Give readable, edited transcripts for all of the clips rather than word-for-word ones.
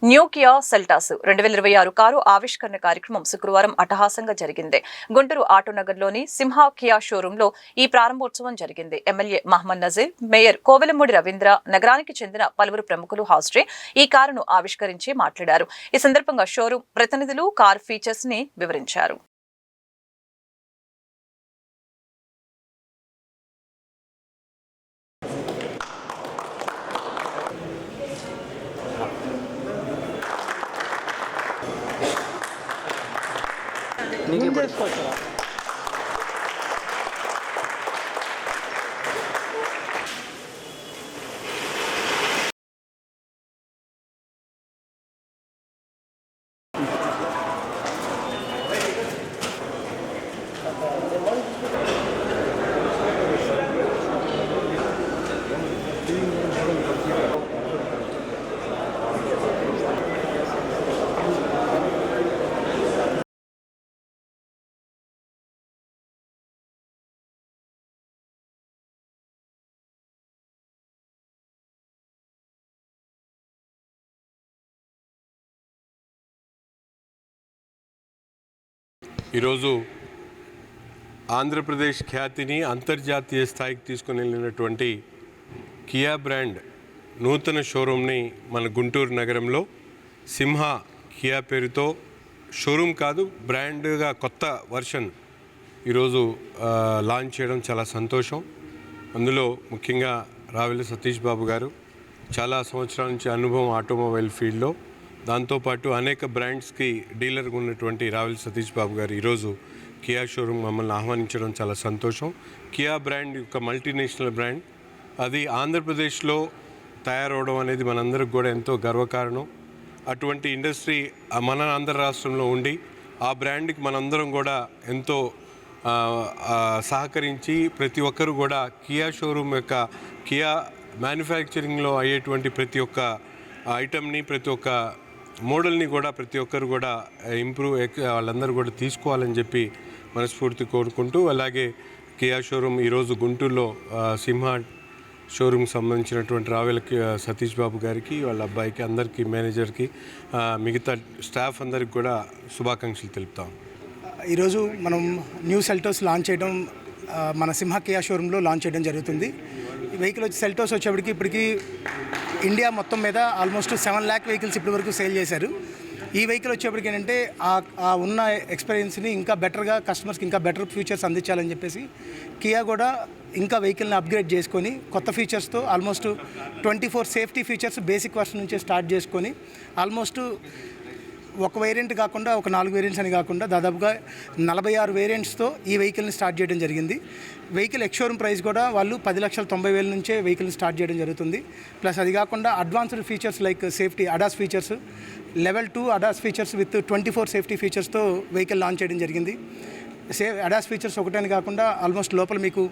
New Kia Seltos 2026 car ఆవిష్కరణ కార్యక్రమం శుక్రవారం అట్టహాసంగా జరిగింది. గుంటూరు ఆటోనగర్లోని సింహ కియా షోరూంలో ఈ ప్రారంభోత్సవం జరిగింది. ఎమ్మెల్యే మహమ్మద్ నజీర్, మేయర్ కోవెలమూడి రవీంద్ర, నగరానికి చెందిన పలువురు ప్రముఖులు హాజరై ఈ కారును ఆవిష్కరించి మాట్లాడారు. ఈ సందర్భంగా షోరూం ప్రతినిధులు కారు ఫీచర్స్ ని వివరించారు. ఈరోజు ఆంధ్రప్రదేశ్ ఖ్యాతిని అంతర్జాతీయ స్థాయికి తీసుకుని వెళ్ళినటువంటి కియా బ్రాండ్ నూతన షోరూమ్ని మన గుంటూరు నగరంలో సింహ కియా పేరుతో షోరూమ్ కాదు, బ్రాండ్గా కొత్త వర్షన్ ఈరోజు లాంచ్ చేయడం చాలా సంతోషం. అందులో ముఖ్యంగా రావెల సతీష్ బాబు గారు చాలా సంవత్సరాల నుంచి అనుభవం ఆటోమొబైల్ ఫీల్డ్లో, దాంతోపాటు అనేక బ్రాండ్స్కి డీలర్గా ఉన్నటువంటి రావెల సతీష్ బాబు గారు ఈరోజు కియా షోరూమ్ మమ్మల్ని ఆహ్వానించడం చాలా సంతోషం. కియా బ్రాండ్ ఒక మల్టీనేషనల్ బ్రాండ్, అది ఆంధ్రప్రదేశ్లో తయారవడం అనేది మనందరికి కూడా ఎంతో గర్వకారణం. అటువంటి ఇండస్ట్రీ మన ఆంధ్ర రాష్ట్రంలో ఉండి ఆ బ్రాండ్కి మనందరం కూడా ఎంతో సహకరించి ప్రతి ఒక్కరు కూడా కియా షోరూమ్ యొక్క కియా మ్యానుఫ్యాక్చరింగ్లో అయ్యేటువంటి ప్రతి ఒక్క ఐటమ్ని, ప్రతి ఒక్క మోడల్ని కూడా ప్రతి ఒక్కరు కూడా వాళ్ళందరూ కూడా తీసుకోవాలని చెప్పి మనస్ఫూర్తి కోరుకుంటూ, అలాగే కియా షోరూమ్ ఈరోజు గుంటూరులో సింహ షోరూమ్కి సంబంధించినటువంటి రావెల సతీష్ బాబు గారికి, వాళ్ళ అబ్బాయికి, అందరికీ, మేనేజర్కి, మిగతా స్టాఫ్ అందరికి కూడా శుభాకాంక్షలు తెలుపుతాం. ఈరోజు మనం న్యూ సెల్టోస్ లాంచ్ చేయడం మన సింహ కియా షోరూంలో లాంచ్ చేయడం జరుగుతుంది. ఈ వెహికల్ వచ్చి సెల్టోస్ వచ్చేప్పటికి ఇప్పటికీ ఇండియా మొత్తం మీద ఆల్మోస్ట్ 7 lakh వెహికల్స్ ఇప్పటి వరకు సేల్ చేశారు. ఈ వెహికల్ వచ్చేప్పటికి ఏంటంటే ఆ ఉన్న ఎక్స్పీరియన్స్ని ఇంకా బెటర్గా కస్టమర్స్కి ఇంకా బెటర్ ఫీచర్స్ అందించాలని చెప్పేసి కియా కూడా ఇంకా వెహికల్ని అప్గ్రేడ్ చేసుకొని కొత్త ఫీచర్స్తో almost 24 safety features basic version నుంచే స్టార్ట్ చేసుకొని ఆల్మోస్ట్ ఒక వేరియంట్ కాకుండా ఒక 4 వేరియంట్స్ అని కాకుండా దాదాపుగా 46 వేరియంట్స్తో ఈ వెహికల్ని స్టార్ట్ చేయడం జరిగింది. వెహికల్ ఎక్స్షోరూమ్ ప్రైస్ కూడా వాళ్ళు 10,90,000 నుంచే వెహికల్ని స్టార్ట్ చేయడం జరుగుతుంది. ప్లస్ అది కాకుండా advanced features like safety ADAS features, level 2 ADAS features with 24 safety ఫీచర్స్తో వెహికల్ లాంచ్ చేయడం జరిగింది. అడాస్ ఫీచర్స్ ఒకటని కాకుండా ఆల్మోస్ట్ లోపల మీకు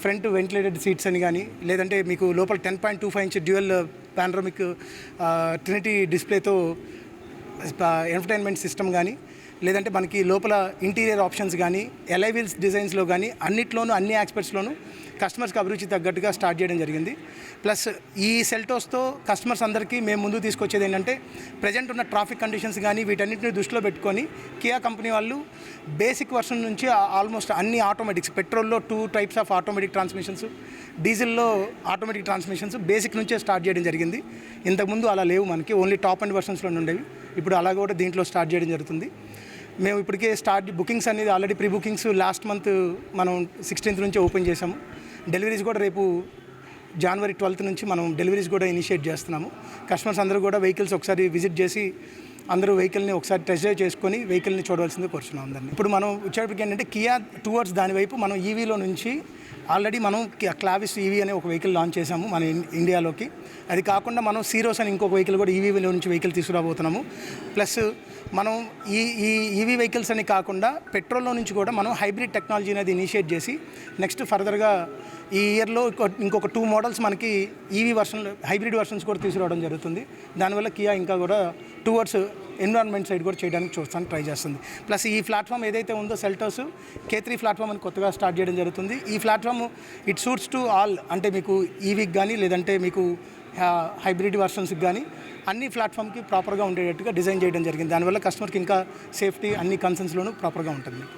ఫ్రంట్ వెంటిలేటెడ్ సీట్స్ అని కానీ, లేదంటే మీకు లోపల 10.25 ఇంచ్ డ్యూయల్ పానరామిక్ ట్రినిటీ డిస్ప్లేతో ఎంటర్టైన్మెంట్ సిస్టమ్ కానీ, లేదంటే మనకి లోపల ఇంటీరియర్ ఆప్షన్స్ కానీ, ఎలాయ్ వీల్స్ డిజైన్స్లో కానీ అన్నిట్లోనూ అన్ని ఆస్పెక్ట్స్లోనూ కస్టమర్స్కి అభిరుచి తగ్గట్టుగా స్టార్ట్ చేయడం జరిగింది. ప్లస్ ఈ సెల్టోస్తో కస్టమర్స్ అందరికీ మేము ముందు తీసుకొచ్చేది ఏంటంటే ప్రజెంట్ ఉన్న ట్రాఫిక్ కండిషన్స్ కానీ వీటన్నిటిని దృష్టిలో పెట్టుకొని కియా కంపెనీ వాళ్ళు బేసిక్ వర్షన్ నుంచి ఆల్మోస్ట్ అన్ని ఆటోమేటిక్స్, పెట్రోల్లో 2 types ఆఫ్ ఆటోమేటిక్ ట్రాన్స్మిషన్స్, డీజిల్లో ఆటోమేటిక్ ట్రాన్స్మిషన్స్ బేసిక్ నుంచే స్టార్ట్ చేయడం జరిగింది. ఇంతకుముందు అలా లేవు, మనకి ఓన్లీ టాప్ అండ్ వర్షన్స్లో ఉండేవి. ఇప్పుడు అలా కూడా దీంట్లో స్టార్ట్ చేయడం జరుగుతుంది. మేము ఇప్పటికే బుకింగ్స్ అనేది already pre bookings last month మనం 16th నుంచి ఓపెన్ చేసాము. డెలివరీస్ కూడా రేపు January 12th నుంచి మనం డెలివరీస్ కూడా ఇనిషియేట్ చేస్తున్నాము. కస్టమర్స్ అందరూ కూడా వెహికల్స్ ఒకసారి విజిట్ చేసి అందరూ వెహికల్ని ఒకసారి టెస్ట్ డ్రైవ్ చేసుకొని వెహికల్ని చూడవలసిందే కోరుచున్నాం అందరినీ. ఇప్పుడు మనం వచ్చేటప్పటికి ఏంటంటే కియా టువర్డ్స్ దాని వైపు మనం ఈవీలో నుంచి ఆల్రెడీ మనం క్లావిస్ ఈవీ అనే ఒక వెహికల్ లాంచ్ చేసాము మన ఇండియాలోకి. అది కాకుండా మనం సీరోస్ అని ఇంకొక వెహికల్ కూడా ఈవీలో నుంచి వెహికల్ తీసుకురాబోతున్నాము. ప్లస్ మనం ఈ ఈవీ వెహికల్స్ అని కాకుండా పెట్రోల్లో నుంచి కూడా మనం హైబ్రిడ్ టెక్నాలజీ అనేది ఇనిషియేట్ చేసి నెక్స్ట్ ఫర్దర్గా ఈ ఇయర్లో ఇంకొక 2 మోడల్స్ మనకి ఈవీ వర్షన్ హైబ్రిడ్ వర్షన్స్ కూడా తీసుకురావడం జరుగుతుంది. దానివల్ల కియా ఇంకా కూడా టువర్డ్స్ ఎన్విరాన్మెంట్ సైడ్ కూడా చేయడానికి ట్రై చేస్తుంది. ప్లస్ ఈ ప్లాట్ఫామ్ ఏదైతే ఉందో సెల్టోస్ K3 ప్లాట్ఫామ్ అని కొత్తగా స్టార్ట్ చేయడం జరుగుతుంది. ఈ platform it suits to all, అంటే మీకు ఈవీకి కానీ లేదంటే మీకు హైబ్రిడ్ వర్షన్స్కి కానీ అన్ని ప్లాట్ఫామ్కి ప్రాపర్గా ఉండేటట్టుగా డిజైన్ చేయడం జరిగింది. దానివల్ల కస్టమర్కి ఇంకా సేఫ్టీ అన్ని కన్సర్న్స్లోనూ ప్రాపర్గా ఉంటుంది.